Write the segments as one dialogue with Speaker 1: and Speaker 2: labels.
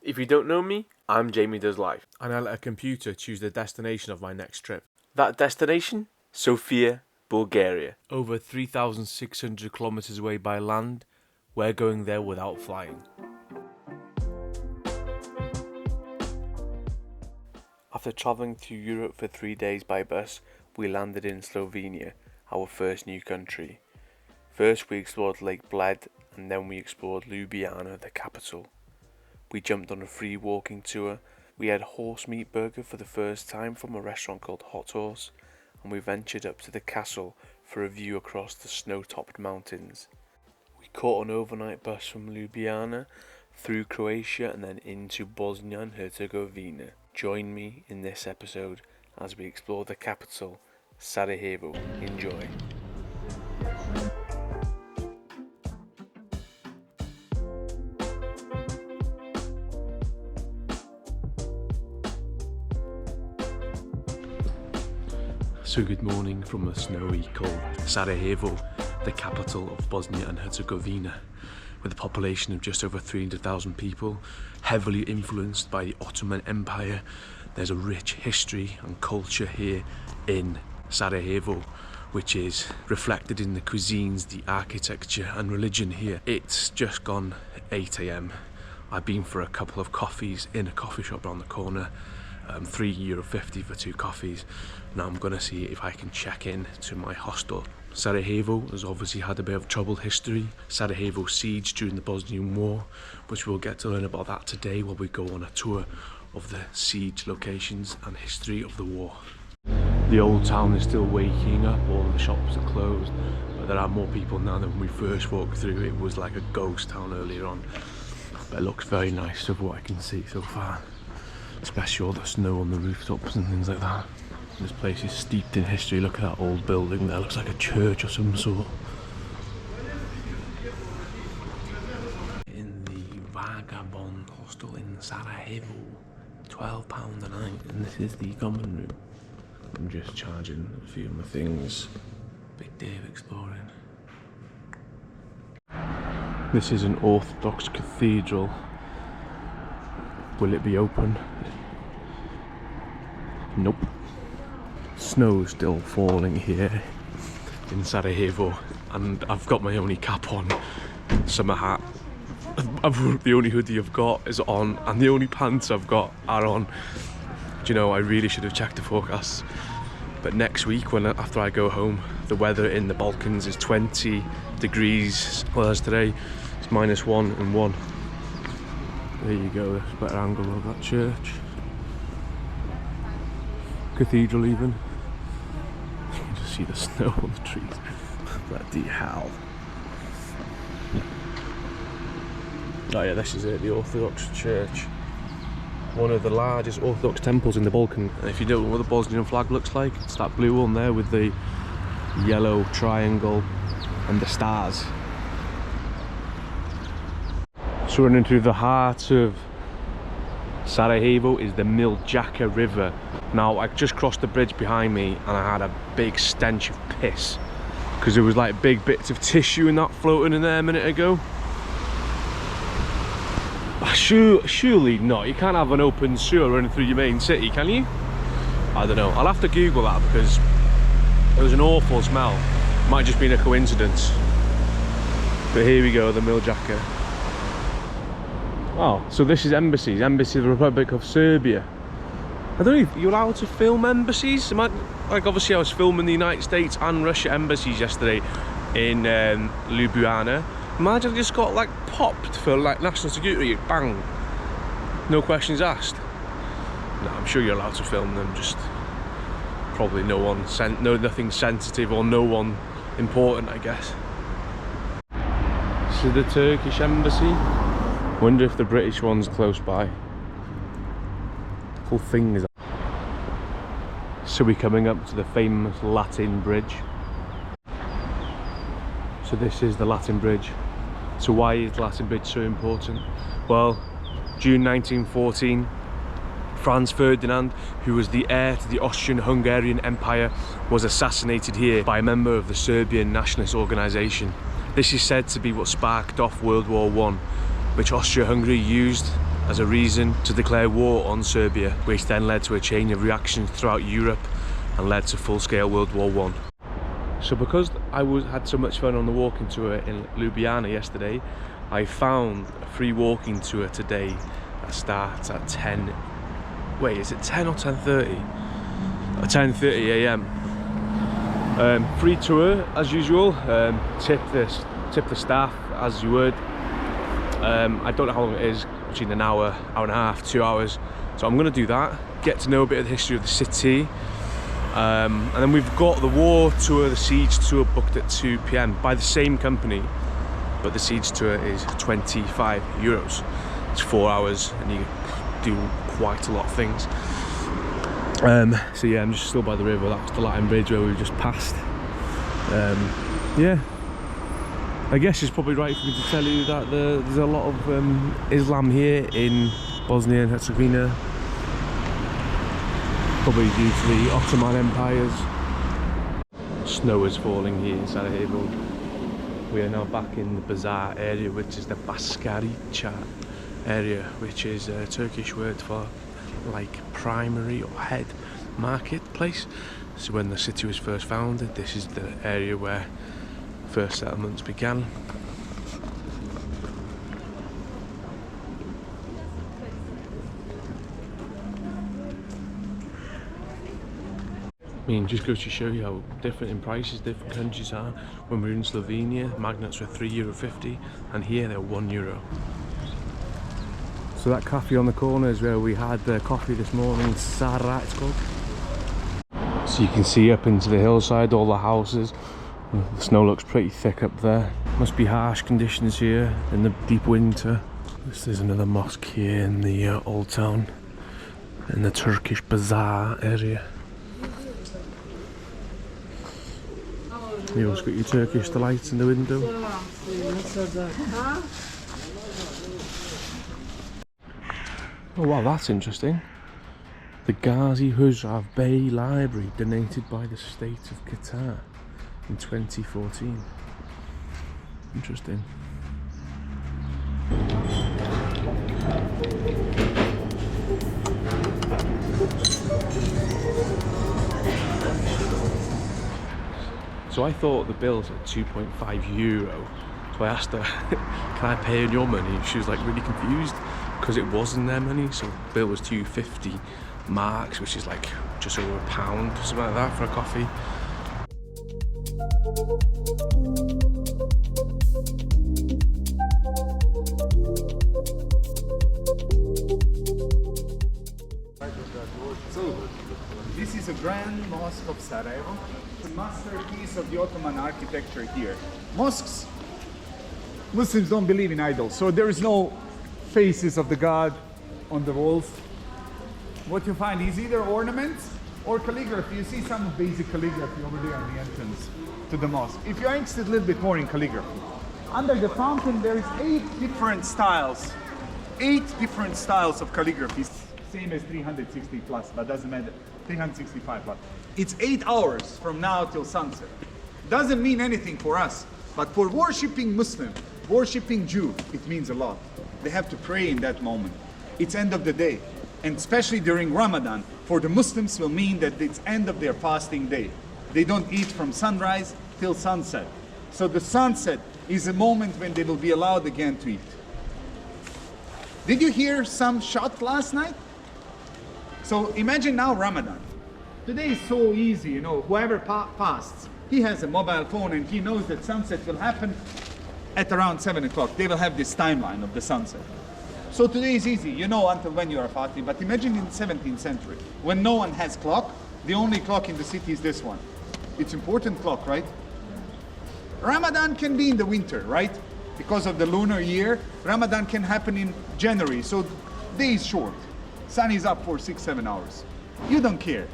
Speaker 1: If you don't know me, I'm Jamie Does Life, and I let a computer choose the destination of my next trip. That destination? Sofia, Bulgaria. Over 3,600 kilometers away by land, we're going there without flying. After travelling through Europe for 3 days by bus, we landed in Slovenia, our first new country. First we explored Lake Bled, and then we explored Ljubljana, the capital. We jumped on a free walking tour. We had horse meat burger for the first time from a restaurant called Hot Horse, and we ventured up to the castle for a view across the snow-topped mountains. We caught an overnight bus from Ljubljana through Croatia and then into Bosnia and Herzegovina. Join me in this episode as we explore the capital, Sarajevo. Enjoy. So good morning from a snowy, cold Sarajevo, the capital of Bosnia and Herzegovina, with a population of just over 300,000 people, heavily influenced by the Ottoman Empire. There's a rich history and culture here in Sarajevo, which is reflected in the cuisines, the architecture and religion here. It's just gone 8 AM. I've been for a couple of coffees in a coffee shop around the corner. €3.50 for 2 coffees. Now I'm gonna see if I can check in to my hostel. Sarajevo has obviously had a bit of troubled history. Sarajevo siege during the Bosnian War, which we'll get to learn about that today while we go on a tour of the siege locations and history of the war. The old town is still waking up, all the shops are closed, but there are more people now than when we first walked through. It was like a ghost town earlier on, but it looks very nice of what I can see so far. Especially all the snow on the rooftops and things like that. This place is steeped in history. Look at that old building there, looks like a church of some sort. In the Vagabond hostel in Sarajevo, £12 a night, and this is the common room. I'm just charging a few of my things. Big day of exploring. This is an Orthodox cathedral. Will it be open? Nope. Snow's still falling here in Sarajevo, and I've got my only cap on, summer hat. The only hoodie I've got is on, and the only pants I've got are on. Do you know, I really should have checked the forecast. But next week, after I go home, the weather in the Balkans is 20 degrees, whereas today it's -1 and 1. There you go, that's a better angle of that church. Cathedral even. You can just see the snow on the trees. Bloody hell. Oh yeah, this is it, the Orthodox Church. One of the largest Orthodox temples in the Balkans. And if you don't know what the Bosnian flag looks like, it's that blue one there with the yellow triangle and the stars. So running through the heart of Sarajevo is the Miljacka River. Now I just crossed the bridge behind me and I had a big stench of piss because there was like big bits of tissue and that floating in there a minute ago. Surely not, you can't have an open sewer running through your main city, can you? I don't know, I'll have to Google that because it was an awful smell. Might just been a coincidence. But here we go, the Miljacka. Oh, so this is embassies, Embassy of the Republic of Serbia. I don't know if you're allowed to film embassies. Like obviously I was filming the United States and Russia embassies yesterday in Ljubljana. Imagine I just got like popped for like national security, bang. No questions asked. No, I'm sure you're allowed to film them, just probably nothing sensitive or no one important, I guess. This is the Turkish embassy. Wonder if the British one's close by. The whole thing is. So we're coming up to the famous Latin Bridge. So this is the Latin Bridge. So why is the Latin Bridge so important? Well, June 1914, Franz Ferdinand, who was the heir to the Austrian-Hungarian Empire, was assassinated here by a member of the Serbian nationalist organisation. This is said to be what sparked off World War I, which Austria-Hungary used as a reason to declare war on Serbia, which then led to a chain of reactions throughout Europe and led to full-scale World War I. So because I had so much fun on the walking tour in Ljubljana yesterday, I found a free walking tour today that starts at 10. Wait, is it 10 or 10:30? 10:30 a.m. Free tour as usual. Tip the staff as you would. I don't know how long it is, between an hour, hour and a half, 2 hours. So I'm going to do that, get to know a bit of the history of the city. And then we've got the war tour, the siege tour booked at 2 p.m. by the same company, but the siege tour is 25 euros. It's 4 hours and you do quite a lot of things. So yeah, I'm just still by the river. That was the Latin Bridge where we just passed. Yeah, I guess it's probably right for me to tell you that there's a lot of Islam here in Bosnia and Herzegovina, probably due to the Ottoman empires. Snow is falling here in Sarajevo. We are now back in the bazaar area, which is the Baskarica area, which is a Turkish word for like primary or head marketplace. So when the city was first founded, this is the area where first settlements began. I mean, just goes to show you how different in prices different countries are. When we were in Slovenia, magnets were €3.50 and here they're €1. So that cafe on the corner is where we had the coffee this morning, Sara it's called. So you can see up into the hillside, all the houses. The snow looks pretty thick up there. Must be harsh conditions here in the deep winter. This is another mosque here in the old town, in the Turkish bazaar area. You also got your Turkish delights in the window. Oh wow, that's interesting. The Ghazi Husrev Bey Library, donated by the state of Qatar in 2014. Interesting. So I thought the bill's at €2.5. So I asked her, can I pay in your money? She was like really confused because it wasn't their money. So the bill was 250 marks, which is like just over £1 or something like that for a coffee.
Speaker 2: So, this is a grand mosque of Sarajevo. It's a masterpiece of the Ottoman architecture here. Mosques, Muslims don't believe in idols, so there is no faces of the god on the walls. What you find is either ornaments or calligraphy. You see some basic calligraphy over there on the entrance to the mosque. If you're interested a little bit more in calligraphy, under the fountain there is 8 different styles. 8 different styles of calligraphy. Same as 360 plus, but doesn't matter. 365 plus. It's 8 hours from now till sunset. Doesn't mean anything for us, but for worshipping Muslim, worshipping Jew, it means a lot. They have to pray in that moment. It's end of the day. And especially during Ramadan, for the Muslims will mean that it's end of their fasting day. They don't eat from sunrise till sunset. So the sunset is a moment when they will be allowed again to eat. Did you hear some shot last night? So imagine now Ramadan. Today is so easy, you know, whoever fasts, he has a mobile phone and he knows that sunset will happen at around 7 o'clock. They will have this timeline of the sunset. So today is easy, you know until when you are fasting. But imagine in the 17th century, when no one has clock, the only clock in the city is this one. It's important clock, right? Ramadan can be in the winter, right? Because of the lunar year, Ramadan can happen in January, so day is short. Sun is up for 6-7 hours. You don't care.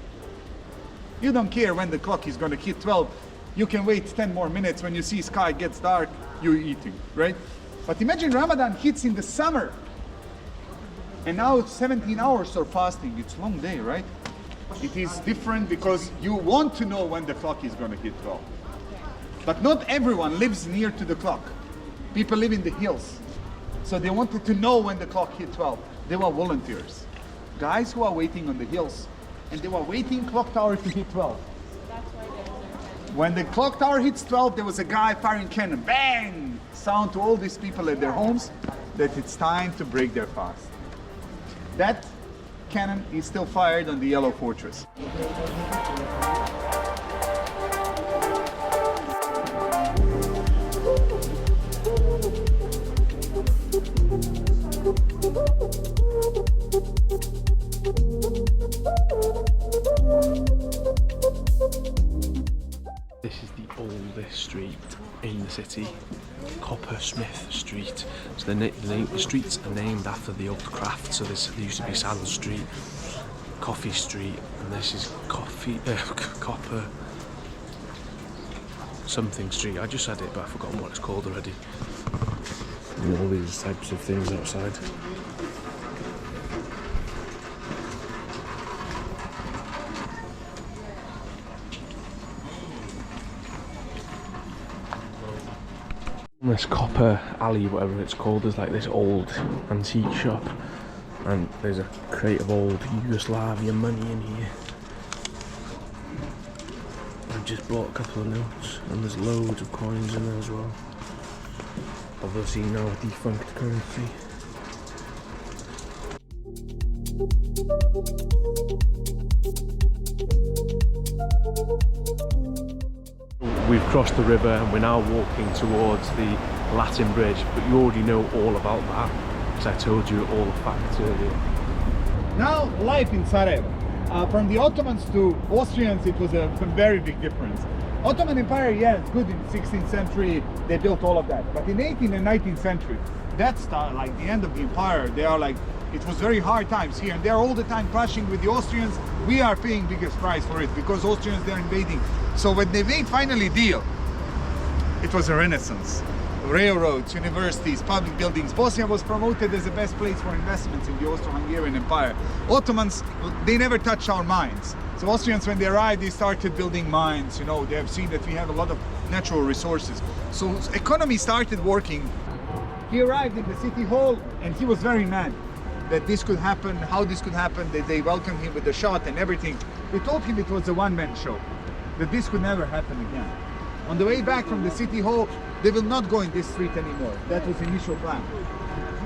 Speaker 2: You don't care when the clock is going to hit 12. You can wait 10 more minutes. When you see sky gets dark, you're eating, right? But imagine Ramadan hits in the summer. And now it's 17 hours of fasting. It's a long day, right? It is different because you want to know when the clock is going to hit 12. But not everyone lives near to the clock. People live in the hills. So they wanted to know when the clock hit 12. They were volunteers, guys who are waiting on the hills, and they were waiting clock tower to hit 12. When the clock tower hits 12, there was a guy firing cannon, bang! Sound to all these people at their homes that it's time to break their fast. That cannon is still fired on the Yellow Fortress.
Speaker 1: This is the oldest street in the city, Coppersmith Street. So the streets are named after the old craft. So there used to be Saddle Street, Coffee Street, and this is Copper something Street. I just said it, but I've forgotten what it's called already. And all these types of things outside. This Copper Alley, whatever it's called, is like this old antique shop, and there's a crate of old Yugoslavian money in here. I've just bought a couple of notes, and there's loads of coins in there as well. Obviously now defunct currency. We've crossed the river and we're now walking towards the Latin Bridge, but you already know all about that because I told you all the facts earlier.
Speaker 2: Now, life in Sarajevo. From the Ottomans to Austrians, it was a very big difference. Ottoman Empire, yeah, it's good in the 16th century, they built all of that. But in 18th and 19th century, that's like the end of the empire. They are like, it was very hard times here, and they're all the time clashing with the Austrians. We are paying biggest price for it because Austrians, they're invading. So when they made finally deal, it was a renaissance. Railroads, universities, public buildings. Bosnia was promoted as the best place for investments in the Austro-Hungarian Empire. Ottomans, they never touched our mines. So Austrians, when they arrived, they started building mines. You know, they have seen that we have a lot of natural resources. So economy started working. He arrived in the city hall and he was very mad that this could happen, how this could happen, that they welcomed him with a shot and everything. They told him it was a one-man show, that this could never happen again. On the way back from the city hall, they will not go in this street anymore. That was the initial plan.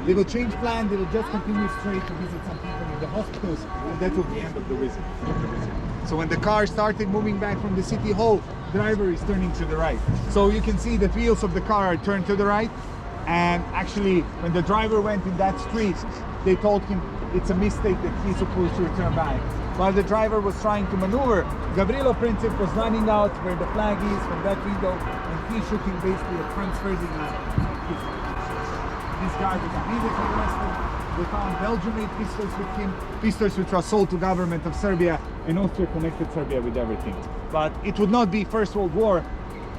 Speaker 2: They will change plan, they will just continue straight to visit some people in the hospitals, and that will be the end of the visit. So when the car started moving back from the city hall, driver is turning to the right. So you can see the wheels of the car are turned to the right, and actually when the driver went in that street, they told him it's a mistake that he's supposed to return back. While the driver was trying to maneuver, Gavrilo Princip was running out where the flag is from that window, and he's shooting basically a transferring line. This guy was immediately arrested. They found Belgium-made pistols with him, pistols which were sold to government of Serbia, and Austria connected Serbia with everything. But it would not be First World War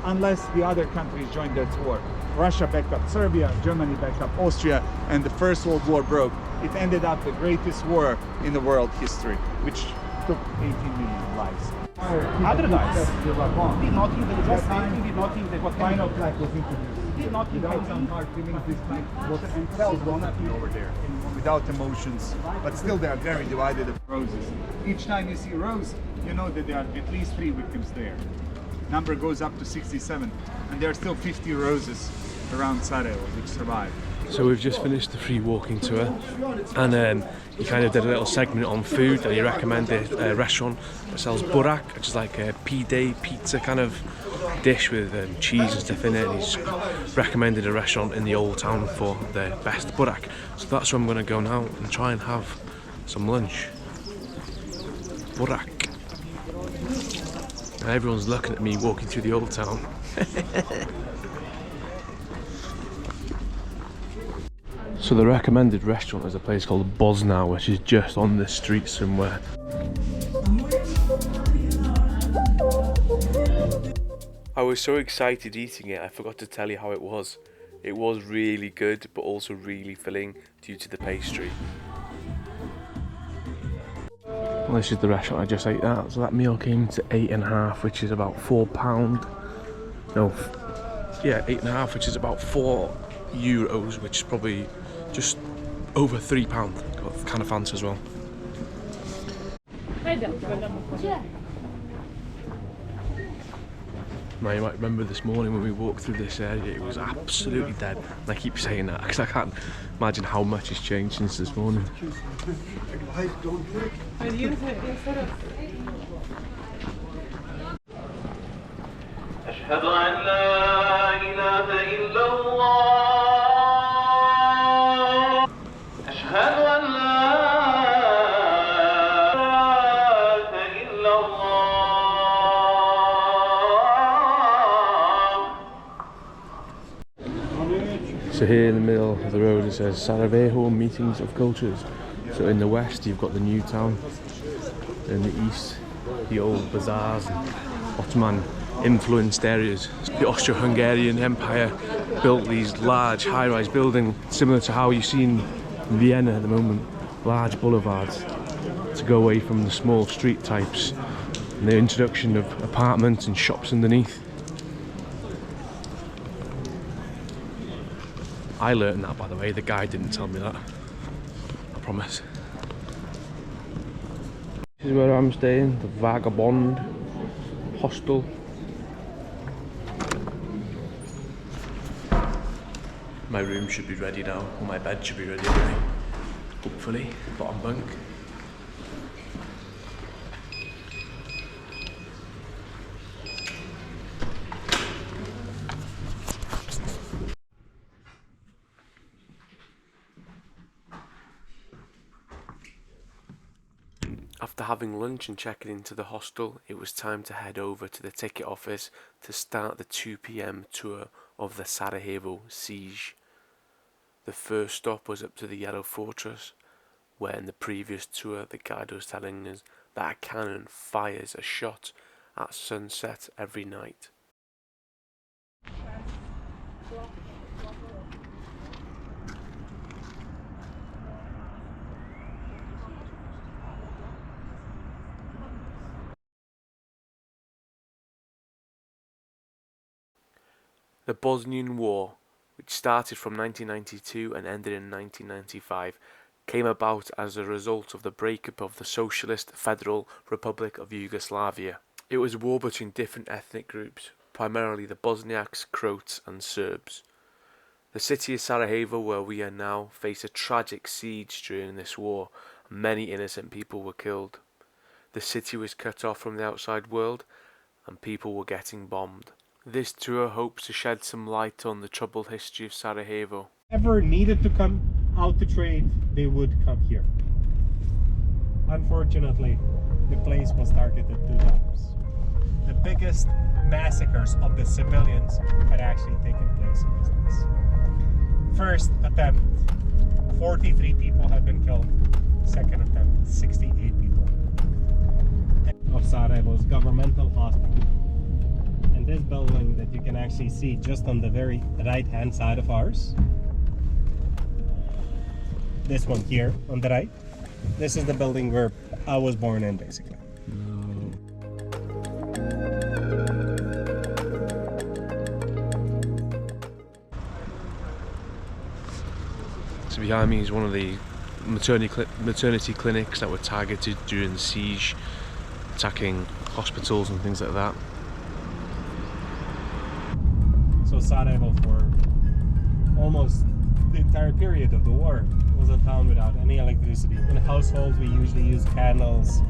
Speaker 2: unless the other countries joined that war. Russia backed up Serbia, Germany backed up Austria, and the First World War broke. It ended up the greatest war in the world history, which took 18 million lives.
Speaker 3: Other guys did not think that just saying, did not think that
Speaker 2: What final flag was introduced?
Speaker 3: did not think
Speaker 2: Without some hard feelings, this flag was nothing over there, without emotions, but still they are very divided of roses. Each time you see a rose, you know that there are at least 3 victims there. Number goes up to 67, and there are still 50 roses around Sarajevo which survive.
Speaker 1: So we've just finished the free walking tour, and he kind of did a little segment on food, and he recommended a restaurant that sells burak, which is like a pide pizza kind of dish with cheese and stuff in it, and he's recommended a restaurant in the old town for their best burak. So that's where I'm going to go now and try and have some lunch. Burak. And everyone's looking at me walking through the old town. So the recommended restaurant is a place called Bosna, which is just on this street somewhere. I was so excited eating it, I forgot to tell you how it was. It was really good, but also really filling due to the pastry. Well, this is the restaurant I just ate at. So that meal came to £8.50, which is about £4. No, yeah, £8.50, which is about €4, which is probably just over £3. Got a can of Fanta as well. Now you might remember this morning when we walked through this area, it was absolutely dead. And I keep saying that because I can't imagine how much has changed since this morning.
Speaker 4: أشهد أن لا إله إلا الله أشهد أن لا إله إلا الله.
Speaker 1: So here in the middle of the road it says Sarajevo Meetings of Cultures. So in the west you've got the new town, in the east the old bazaars and Ottoman influenced areas. The Austro-Hungarian Empire built these large high-rise buildings similar to how you see in Vienna at the moment, large boulevards to go away from the small street types and the introduction of apartments and shops underneath. I learned that, by the way, the guy didn't tell me that, I promise. This is where I'm staying, the Vagabond Hostel. My room should be ready now, or my bed should be ready anyway. Hopefully, bottom bunk. After having lunch and checking into the hostel, it was time to head over to the ticket office to start the 2 PM tour of the Sarajevo siege. The first stop was up to the Yellow Fortress, where in the previous tour the guide was telling us that a cannon fires a shot at sunset every night. The Bosnian War, which started from 1992 and ended in 1995, came about as a result of the breakup of the Socialist Federal Republic of Yugoslavia. It was a war between different ethnic groups, primarily the Bosniaks, Croats and Serbs. The city of Sarajevo, where we are now, faced a tragic siege during this war, and many innocent people were killed. The city was cut off from the outside world, and people were getting bombed. This tour hopes to shed some light on the troubled history of Sarajevo.
Speaker 3: Ever needed to come out to trade, they would come here. Unfortunately, the place was targeted 2 times. The biggest massacres of the civilians had actually taken place in this place. First attempt, 43 people had been killed. Second attempt, 68 people. Of Sarajevo's governmental hospital. And this building that you can actually see just on the very right hand side of ours. This one here on the right. This is the building where I was born in, basically.
Speaker 1: So behind me is one of the maternity clinics that were targeted during the siege, attacking hospitals and things like that.
Speaker 3: So Sarajevo, for almost the entire period of the war, was a town without any electricity. In households we usually use candles.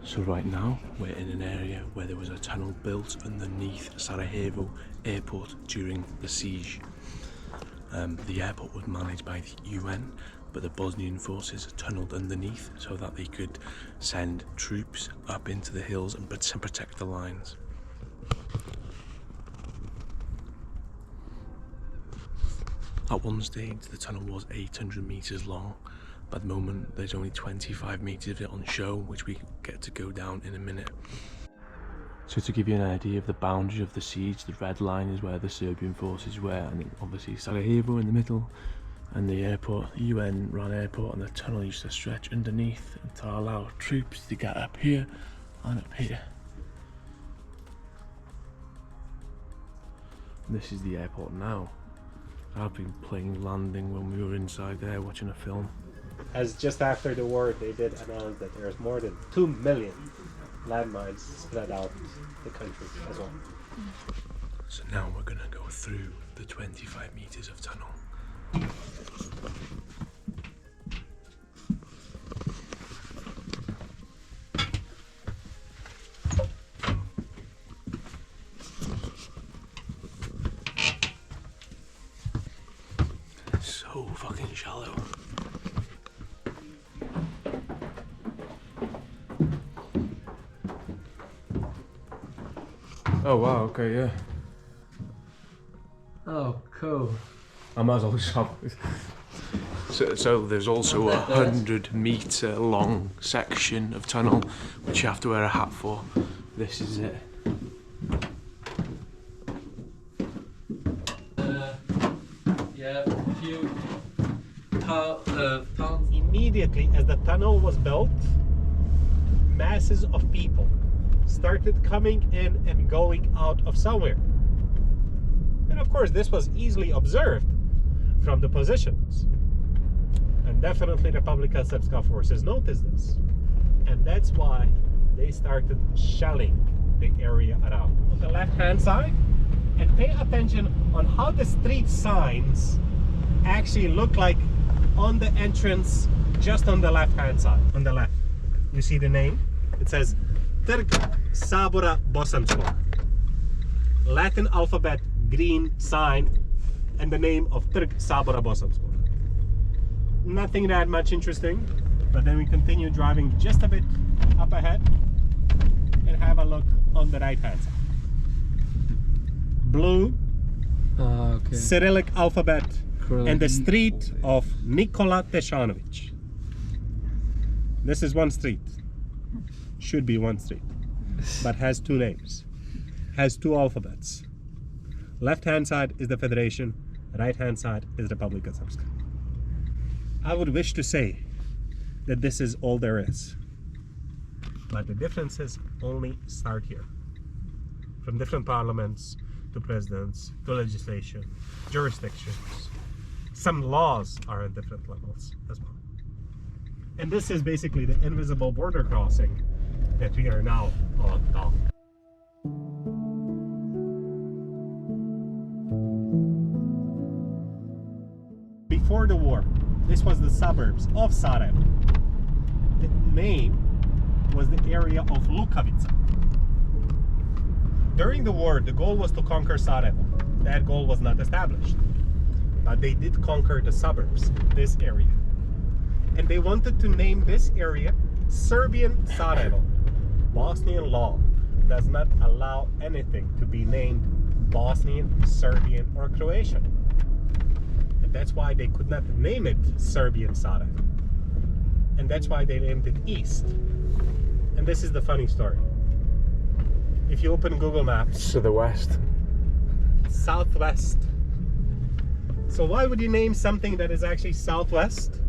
Speaker 1: So right now we're in an area where there was a tunnel built underneath Sarajevo airport during the siege. The airport was managed by the UN, but the Bosnian forces tunnelled underneath so that they could send troops up into the hills and protect the lines. At one stage the tunnel was 800 metres long. By the moment there's only 25 metres of it on show, which we get to go down in a minute. So to give you an idea of the boundary of the siege, the red line is where the Serbian forces were, and obviously Sarajevo in the middle, and the airport, the UN ran airport, and the tunnel used to stretch underneath to allow troops to get up here and up here. This is the airport now. I've been playing landing when we were inside there watching a film.
Speaker 3: As just after the war, they did announce that there's more than 2 million landmines spread out the country as well.
Speaker 1: So now we're gonna go through the 25 meters of tunnel. So fucking shallow. Oh wow, okay, yeah.
Speaker 5: Oh, cool.
Speaker 1: I might as well stop. So there's also a 100-meter long section of tunnel which you have to wear a hat for. This is it.
Speaker 5: Yeah, a few pounds.
Speaker 3: Immediately as the tunnel was built, masses of people started coming in and going out of somewhere. And of course, this was easily observed from the positions. And definitely the Republika Srpska forces noticed this. And that's why they started shelling the area around. On the left-hand side, and pay attention on how the street signs actually look like on the entrance, just on the left-hand side. On the left, you see the name? It says Trg Sabora Bosanskog. Latin alphabet, green sign, and the name of Trg Sabora Bosanskog. Nothing that much interesting, but then we continue driving just a bit up ahead and have a look on the right-hand side. Blue,
Speaker 5: Okay.
Speaker 3: Cyrillic alphabet, and the street of Nikola Teshanovic. This is one street. Should be one street, but has two names, has two alphabets. Left-hand side is the Federation, right-hand side is Republika Srpska. I would wish to say that this is all there is, but the differences only start here. From different parliaments, to presidents, to legislation, jurisdictions. Some laws are at different levels as well. And this is basically the invisible border crossing that we are now on top. Before the war, this was the suburbs of Sarajevo. The name was the area of Lukavica. During the war, the goal was to conquer Sarajevo. That goal was not established. But they did conquer the suburbs, this area. And they wanted to name this area Serbian Sarajevo. Bosnian law does not allow anything to be named Bosnian, Serbian, or Croatian. And that's why they could not name it Serbian Sarajevo. And that's why they named it East. And this is the funny story. If you open Google Maps,
Speaker 1: To the west.
Speaker 3: southwest. So why would you name something that is actually southwest?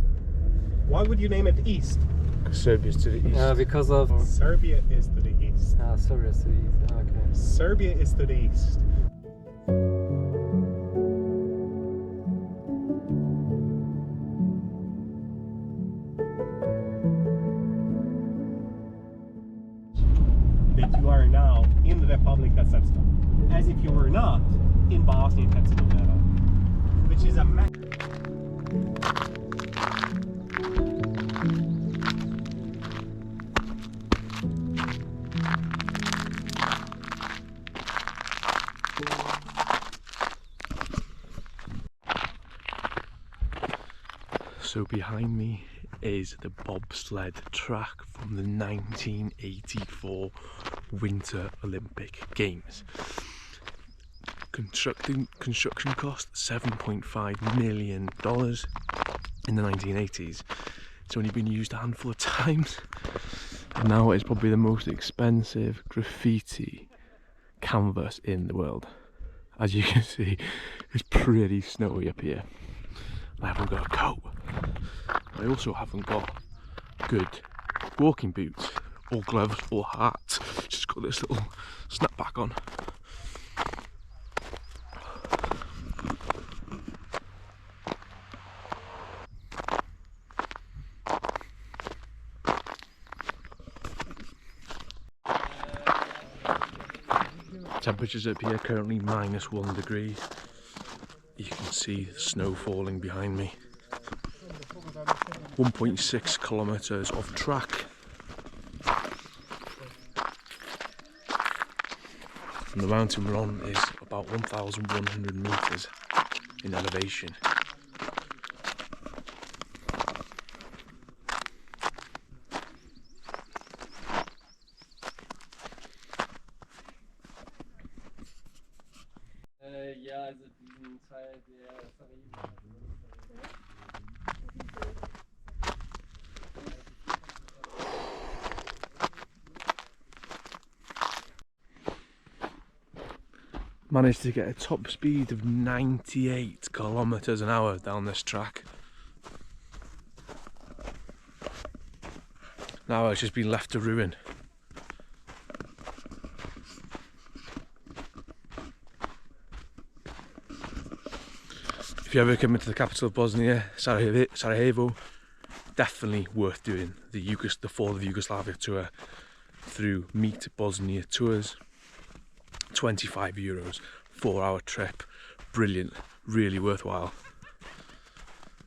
Speaker 3: Why would you name it east?
Speaker 1: Serbia's to the east.
Speaker 5: Because of
Speaker 3: Serbia is to the east.
Speaker 5: sorry, okay.
Speaker 3: Serbia is to the east. That you are now in Republika Srpska, as if you were not in Bosnia and Herzegovina, which is a mess.
Speaker 1: So behind me is the bobsled track from the 1984 Winter Olympic Games. Construction cost $7.5 million in the 1980s. It's only been used a handful of times, and now it's probably the most expensive graffiti canvas in the world. As you can see, it's pretty snowy up here. I haven't got a coat. I also haven't got good walking boots, or gloves or hat. Just got this little snapback on. Temperatures up here currently -1 degree. You can see the snow falling behind me. 1.6 kilometers of track. And the mountain we're on is about 1,100 meters in elevation.
Speaker 5: Ja, also diesen Teil der Sarajevo.
Speaker 1: Managed to get a top speed of 98 kilometers an hour down this track. Now it's just been left to ruin. If you ever come into the capital of Bosnia, Sarajevo, definitely worth doing the Fall of Yugoslavia tour through Meet Bosnia Tours. €25, 4-hour trip, brilliant, really worthwhile.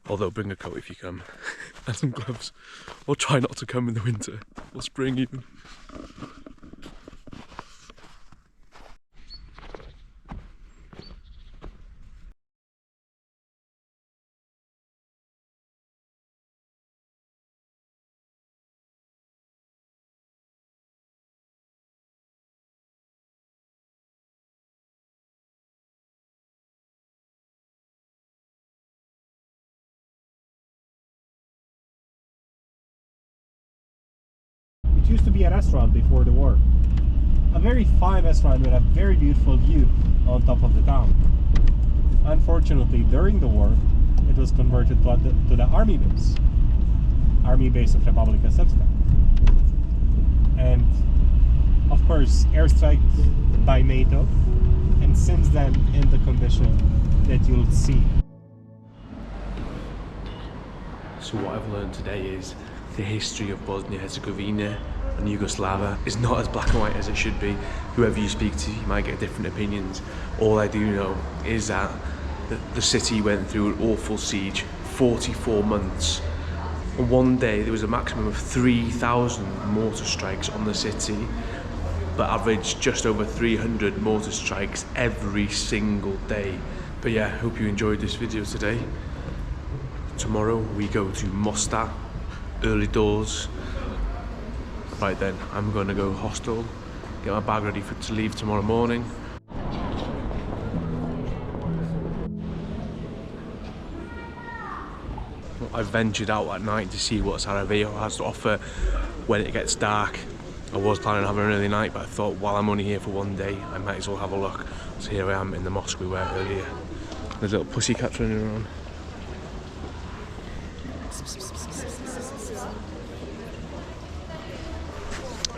Speaker 1: Although bring a coat if you come, and some gloves, or try not to come in the winter, or spring even.
Speaker 3: It used to be a restaurant before the war. A very fine restaurant with a very beautiful view on top of the town. Unfortunately, during the war, it was converted to the army base of Republika Srpska. And of course, airstrike by NATO, and since then in the condition that you'll see.
Speaker 1: So what I've learned today is the history of Bosnia Herzegovina and Yugoslavia is not as black and white as it should be. Whoever you speak to, you might get different opinions. All I do know is that the city went through an awful siege, 44 months. On one day there was a maximum of 3,000 mortar strikes on the city, but averaged just over 300 mortar strikes every single day. But yeah, hope you enjoyed this video today. Tomorrow we go to Mostar, early doors. Right then, I'm going to go hostel, get my bag ready to leave tomorrow morning. I ventured out at night to see what Sarajevo has to offer when it gets dark. I was planning on having an early night, but I thought while I'm only here for one day, I might as well have a look. So here I am in the mosque we were earlier. There's little pussycats running around.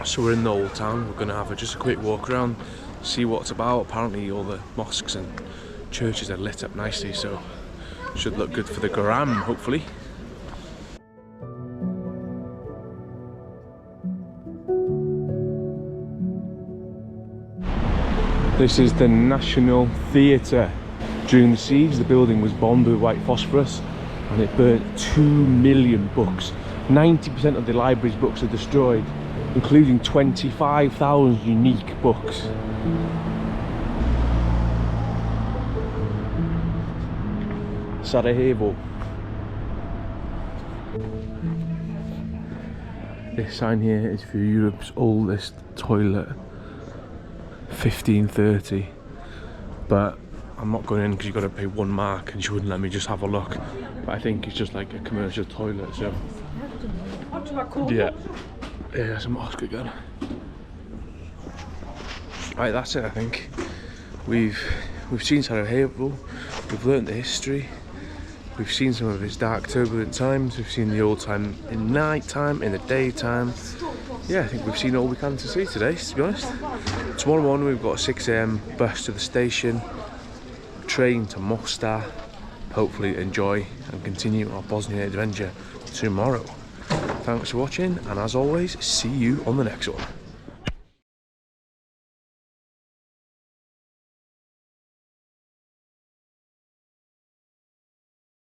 Speaker 1: So we're in the old town. We're going to have just a quick walk around, see what it's about. Apparently all the mosques and churches are lit up nicely, so should look good for the gram, hopefully. This is the National Theatre. During the siege, the building was bombed with white phosphorus and it burnt 2 million books. 90% of the library's books are destroyed, including 25,000 unique books. Sarajevo. This sign here is for Europe's oldest toilet, 1530. But I'm not going in because you've got to pay £1 and she wouldn't let me just have a look. But I think it's just like a commercial toilet, so yeah. Yeah, there's a mosque again. Right, that's it I think. We've seen Sarajevo, we've learnt the history, we've seen some of its dark turbulent times, we've seen the old time in night time, in the daytime. yeah, I think we've seen all we can to see today, to be honest. Tomorrow morning we've got a 6 AM bus to the station, train to Mostar, hopefully enjoy and continue our Bosnia adventure tomorrow. Thanks for watching, and as always, see you on the next one.